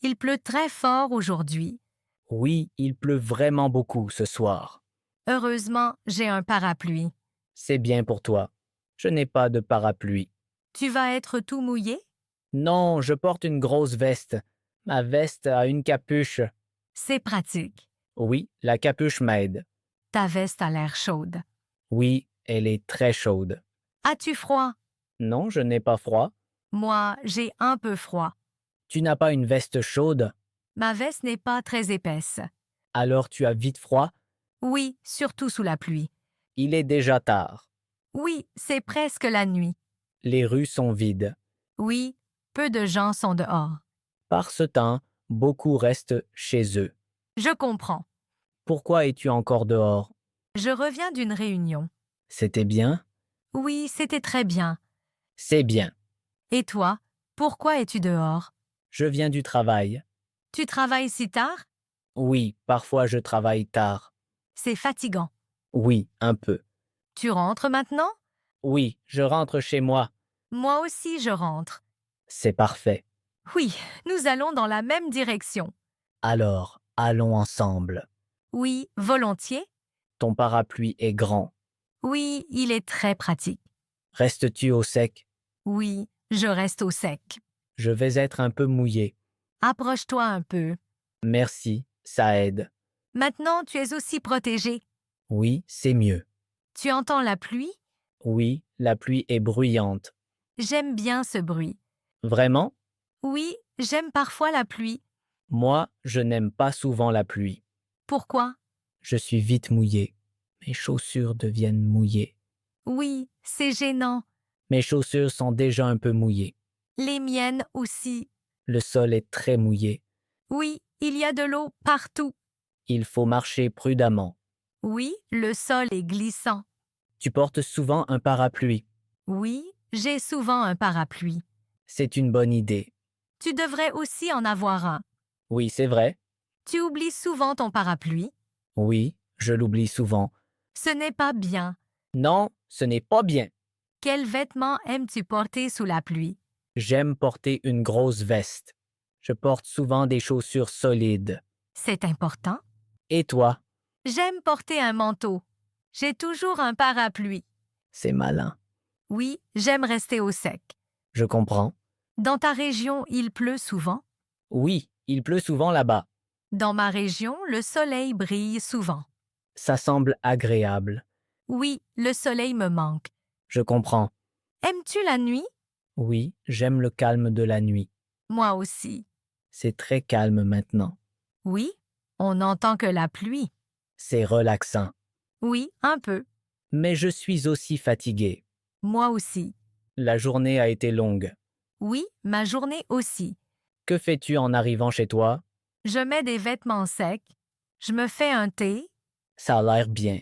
Il pleut très fort aujourd'hui. Oui, il pleut vraiment beaucoup ce soir. Heureusement, j'ai un parapluie. C'est bien pour toi. Je n'ai pas de parapluie. Tu vas être tout mouillé? Non, je porte une grosse veste. Ma veste a une capuche. C'est pratique. Oui, la capuche m'aide. Ta veste a l'air chaude. Oui, elle est très chaude. As-tu froid? Non, je n'ai pas froid. Moi, j'ai un peu froid. Tu n'as pas une veste chaude, Ma veste n'est pas très épaisse. alors tu as vite froid. Oui, surtout sous la pluie. Il est déjà tard. Oui, c'est presque la nuit. Les rues sont vides. Oui, peu de gens sont dehors. Par ce temps, beaucoup restent chez eux. Je comprends. Pourquoi es-tu encore dehors? Je reviens d'une réunion. C'était bien? Oui, c'était très bien. C'est bien. Et toi, pourquoi es-tu dehors? Je viens du travail. Tu travailles si tard? Oui, parfois je travaille tard. C'est fatigant. Oui, un peu. Tu rentres maintenant? Oui, je rentre chez moi. Moi aussi, je rentre. C'est parfait. Oui, nous allons dans la même direction. Alors, allons ensemble. Oui, volontiers. Ton parapluie est grand. Oui, il est très pratique. Restes-tu au sec? Oui, je reste au sec. Je vais être un peu mouillé. Approche-toi un peu. Merci, ça aide. Maintenant, tu es aussi protégé. Oui, c'est mieux. Tu entends la pluie? Oui, la pluie est bruyante. J'aime bien ce bruit. Vraiment? Oui, j'aime parfois la pluie. Moi, je n'aime pas souvent la pluie. Pourquoi? Je suis vite mouillé. Mes chaussures deviennent mouillées. Oui, c'est gênant. Mes chaussures sont déjà un peu mouillées. Les miennes aussi. Le sol est très mouillé. Oui, il y a de l'eau partout. Il faut marcher prudemment. Oui, le sol est glissant. Tu portes souvent un parapluie. Oui, j'ai souvent un parapluie. C'est une bonne idée. Tu devrais aussi en avoir un. Oui, c'est vrai. Tu oublies souvent ton parapluie. Oui, je l'oublie souvent. Ce n'est pas bien. Non, ce n'est pas bien. Quels vêtements aimes-tu porter sous la pluie? J'aime porter une grosse veste. Je porte souvent des chaussures solides. C'est important. Et toi? J'aime porter un manteau. J'ai toujours un parapluie. C'est malin. Oui, j'aime rester au sec. Je comprends. Dans ta région, il pleut souvent? Oui, il pleut souvent là-bas. Dans ma région, le soleil brille souvent. Ça semble agréable. Oui, le soleil me manque. Je comprends. Aimes-tu la nuit? Oui, j'aime le calme de la nuit. Moi aussi. C'est très calme maintenant. Oui, on n'entend que la pluie. C'est relaxant. Oui, un peu. Mais je suis aussi fatigué. Moi aussi. La journée a été longue. Oui, ma journée aussi. Que fais-tu en arrivant chez toi? Je mets des vêtements secs. Je me fais un thé. Ça a l'air bien.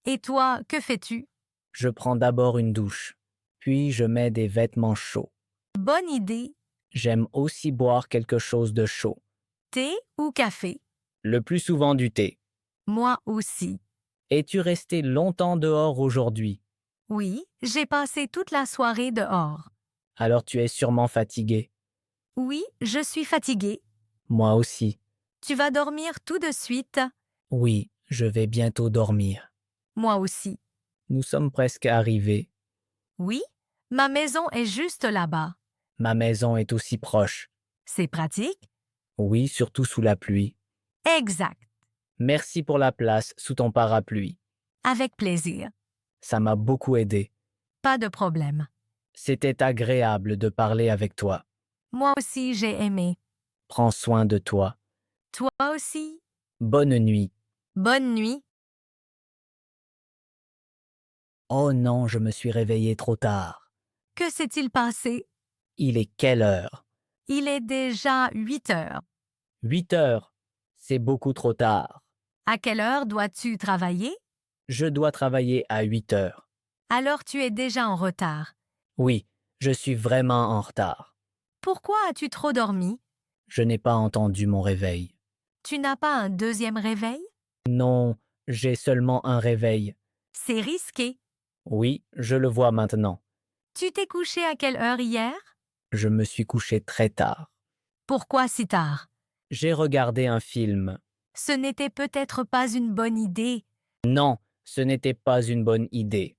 Et toi, que fais-tu? Je prends d'abord une douche. Puis je mets des vêtements chauds. Bonne idée. J'aime aussi boire quelque chose de chaud. Thé ou café? Le plus souvent du thé. Moi aussi. Es-tu resté longtemps dehors aujourd'hui? Oui, j'ai passé toute la soirée dehors. Alors tu es sûrement fatigué. Oui, je suis fatiguée. Moi aussi. Tu vas dormir tout de suite? Oui, je vais bientôt dormir. Moi aussi. Nous sommes presque arrivés. Oui, ma maison est juste là-bas. Ma maison est aussi proche. C'est pratique? Oui, surtout sous la pluie. Exact. Merci pour la place sous ton parapluie. Avec plaisir. Ça m'a beaucoup aidé. Pas de problème. C'était agréable de parler avec toi. Moi aussi, j'ai aimé. Prends soin de toi. Toi aussi. Bonne nuit. Bonne nuit. Oh non, je me suis réveillé trop tard. Que s'est-il passé? Il est quelle heure? Il est déjà 8 heures. 8 heures. C'est beaucoup trop tard. À quelle heure dois-tu travailler? Je dois travailler à 8 heures. Alors tu es déjà en retard. Oui, je suis vraiment en retard. Pourquoi as-tu trop dormi? Je n'ai pas entendu mon réveil. Tu n'as pas un deuxième réveil? Non, j'ai seulement un réveil. C'est risqué. Oui, je le vois maintenant. Tu t'es couché à quelle heure hier? Je me suis couché très tard. Pourquoi si tard? J'ai regardé un film. Ce n'était peut-être pas une bonne idée. Non, ce n'était pas une bonne idée.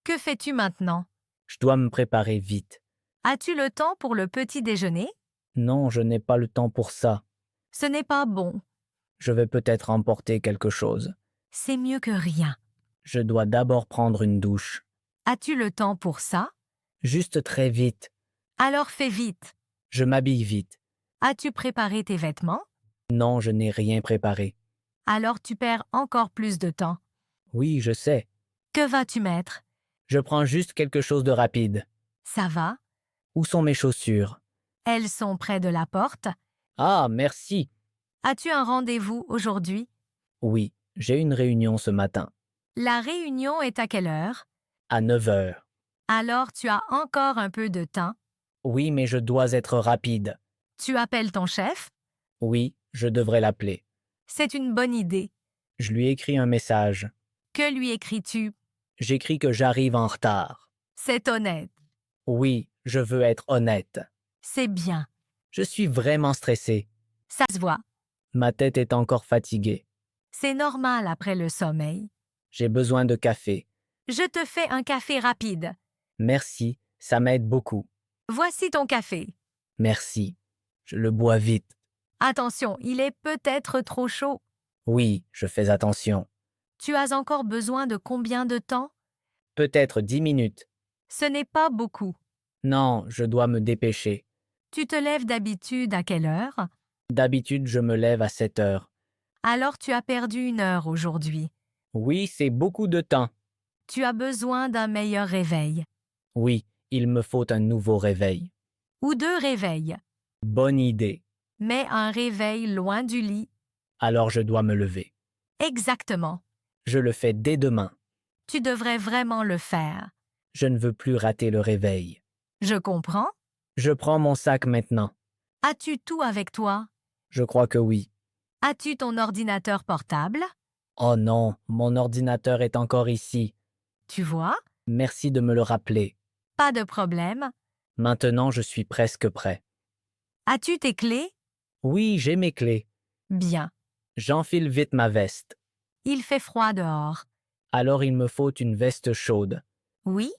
Que fais-tu maintenant? Je dois me préparer vite. As-tu le temps pour le petit déjeuner? Non, je n'ai pas le temps pour ça. Ce n'est pas bon. Je vais peut-être emporter quelque chose. C'est mieux que rien. Je dois d'abord prendre une douche. As-tu le temps pour ça? Juste très vite. Alors fais vite. Je m'habille vite. As-tu préparé tes vêtements? Non, je n'ai rien préparé. Alors tu perds encore plus de temps. Oui, je sais. Que vas-tu mettre? Je prends juste quelque chose de rapide. Ça va? Où sont mes chaussures? Elles sont près de la porte. Ah, merci. As-tu un rendez-vous aujourd'hui? Oui, j'ai une réunion ce matin. La réunion est à quelle heure? À 9 heures. Alors tu as encore un peu de temps. Oui, mais je dois être rapide. Tu appelles ton chef? Oui, je devrais l'appeler. C'est une bonne idée. Je lui écris un message. Que lui écris-tu? J'écris que j'arrive en retard. C'est honnête. Oui, je veux être honnête. C'est bien. Je suis vraiment stressé. Ça se voit. Ma tête est encore fatiguée. C'est normal après le sommeil. J'ai besoin de café. Je te fais un café rapide. Merci, ça m'aide beaucoup. Voici ton café. Merci. Je le bois vite. Attention, il est peut-être trop chaud. Oui, je fais attention. Tu as encore besoin de combien de temps? Peut-être 10 minutes. Ce n'est pas beaucoup. Non, je dois me dépêcher. Tu te lèves d'habitude à quelle heure? D'habitude, je me lève à 7 heures. Alors tu as perdu 1 heure aujourd'hui. Oui, c'est beaucoup de temps. Tu as besoin d'un meilleur réveil. Oui, il me faut un nouveau réveil. Ou 2 réveils. Bonne idée. Mais un réveil loin du lit. Alors je dois me lever. Exactement. Je le fais dès demain. Tu devrais vraiment le faire. Je ne veux plus rater le réveil. Je comprends. Je prends mon sac maintenant. As-tu tout avec toi? Je crois que oui. As-tu ton ordinateur portable? Oh non, mon ordinateur est encore ici. Tu vois? Merci de me le rappeler. Pas de problème. Maintenant, je suis presque prêt. As-tu tes clés? Oui, j'ai mes clés. Bien. J'enfile vite ma veste. Il fait froid dehors. Alors il me faut une veste chaude. Oui?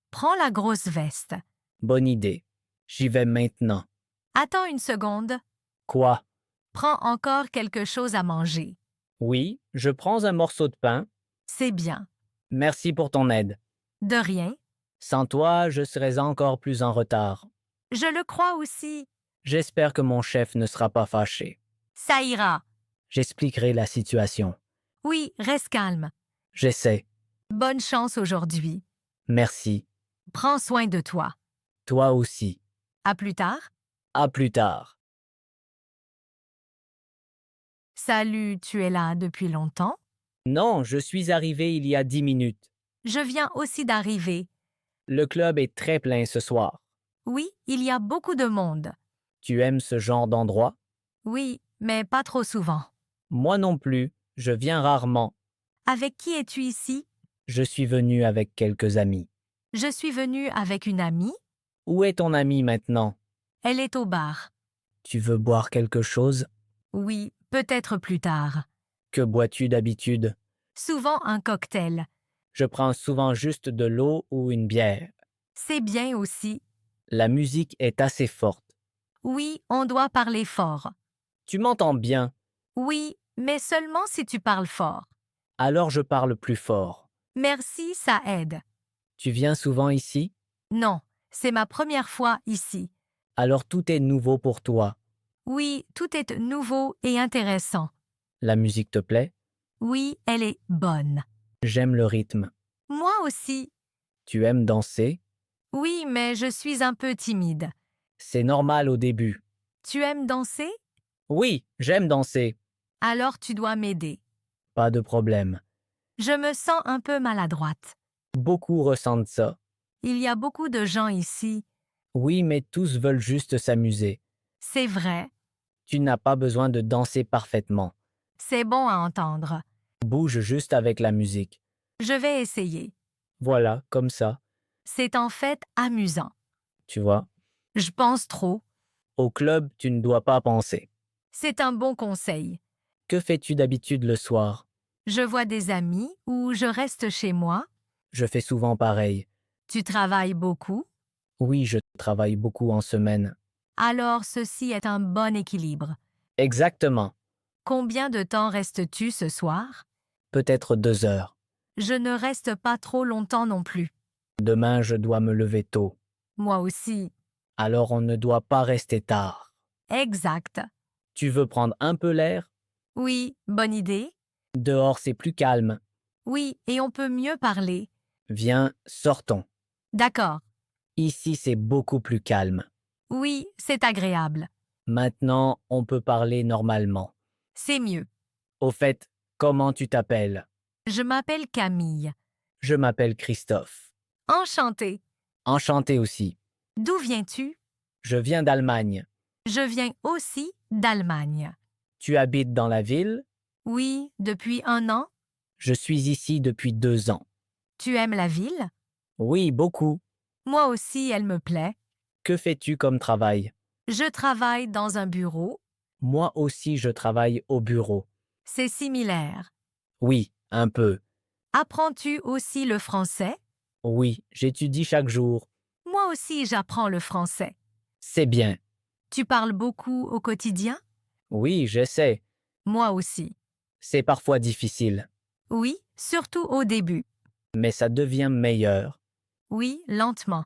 Prends la grosse veste. Bonne idée. J'y vais maintenant. Attends une seconde. Quoi? Prends encore quelque chose à manger. Oui, je prends un morceau de pain. C'est bien. Merci pour ton aide. De rien. Sans toi, je serais encore plus en retard. Je le crois aussi. J'espère que mon chef ne sera pas fâché. Ça ira. J'expliquerai la situation. Oui, reste calme. J'essaie. Bonne chance aujourd'hui. Merci. Prends soin de toi. Toi aussi. À plus tard. À plus tard. Salut, tu es là depuis longtemps? Non, je suis arrivé il y a 10 minutes. Je viens aussi d'arriver. Le club est très plein ce soir. Oui, il y a beaucoup de monde. Tu aimes ce genre d'endroit? Oui, mais pas trop souvent. Moi non plus. Je viens rarement. Avec qui es-tu ici? Je suis venu avec quelques amis. Je suis venue avec une amie. Où est ton ami maintenant? Elle est au bar. Tu veux boire quelque chose? Oui, peut-être plus tard. Que bois-tu d'habitude? Souvent un cocktail. Je prends souvent juste de l'eau ou une bière. C'est bien aussi. La musique est assez forte. Oui, on doit parler fort. Tu m'entends bien? Oui, mais seulement si tu parles fort. Alors je parle plus fort. Merci, ça aide. Tu viens souvent ici? Non, c'est ma première fois ici. Alors tout est nouveau pour toi. Oui, tout est nouveau et intéressant. La musique te plaît? Oui, elle est bonne. J'aime le rythme. Moi aussi. Tu aimes danser? Oui, mais je suis un peu timide. C'est normal au début. Tu aimes danser? Oui, j'aime danser. Alors tu dois m'aider. Pas de problème. Je me sens un peu maladroite. Beaucoup ressentent ça. Il y a beaucoup de gens ici. Oui, mais tous veulent juste s'amuser. C'est vrai. Tu n'as pas besoin de danser parfaitement. C'est bon à entendre. Bouge juste avec la musique. Je vais essayer. Voilà, comme ça. C'est en fait amusant. Tu vois, Je pense trop. au club, tu ne dois pas penser. C'est un bon conseil. Que fais-tu d'habitude le soir? Je vois des amis ou je reste chez moi. Je fais souvent pareil. Tu travailles beaucoup. Oui, je travaille beaucoup en semaine. Alors ceci est un bon équilibre. Exactement. Combien de temps restes-tu ce soir? Peut-être 2 heures. Je ne reste pas trop longtemps non plus. Demain, je dois me lever tôt. Moi aussi. Alors on ne doit pas rester tard. Exact. Tu veux prendre un peu l'air? Oui, bonne idée. Dehors, c'est plus calme. Oui, et on peut mieux parler. Viens, sortons. D'accord. Ici, c'est beaucoup plus calme. Oui, c'est agréable. Maintenant, on peut parler normalement. C'est mieux. Au fait, comment tu t'appelles? Je m'appelle Camille. Je m'appelle Christophe. Enchantée. Enchanté aussi. D'où viens-tu? Je viens d'Allemagne. Je viens aussi d'Allemagne. Tu habites dans la ville? Oui, depuis 1 an. Je suis ici depuis 2 ans. Tu aimes la ville? Oui, beaucoup. Moi aussi, elle me plaît. Que fais-tu comme travail? Je travaille dans un bureau. Moi aussi, je travaille au bureau. C'est similaire. Oui, un peu. Apprends-tu aussi le français? Oui, j'étudie chaque jour. Moi aussi, j'apprends le français. C'est bien. Tu parles beaucoup au quotidien? Oui, j'essaie. Moi aussi. C'est parfois difficile, Oui, surtout au début. mais ça devient meilleur. Oui, lentement.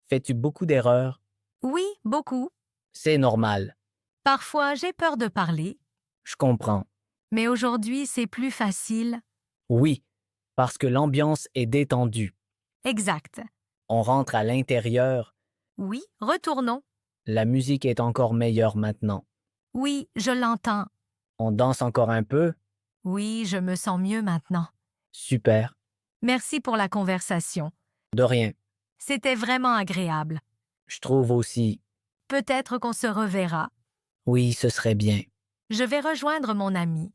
Fais-tu beaucoup d'erreurs? Oui, beaucoup. C'est normal. Parfois, j'ai peur de parler, Je comprends. mais aujourd'hui, c'est plus facile. Oui, parce que l'ambiance est détendue. Exact. On rentre à l'intérieur. Oui, retournons. La musique est encore meilleure maintenant. Oui, je l'entends. On danse encore un peu? Oui, je me sens mieux maintenant. Super. Merci pour la conversation. De rien. C'était vraiment agréable. Je trouve aussi. Peut-être qu'on se reverra. Oui, ce serait bien. Je vais rejoindre mon ami.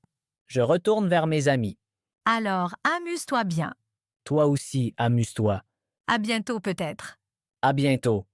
Je retourne vers mes amis. Alors, amuse-toi bien. Toi aussi, amuse-toi. À bientôt peut-être. À bientôt.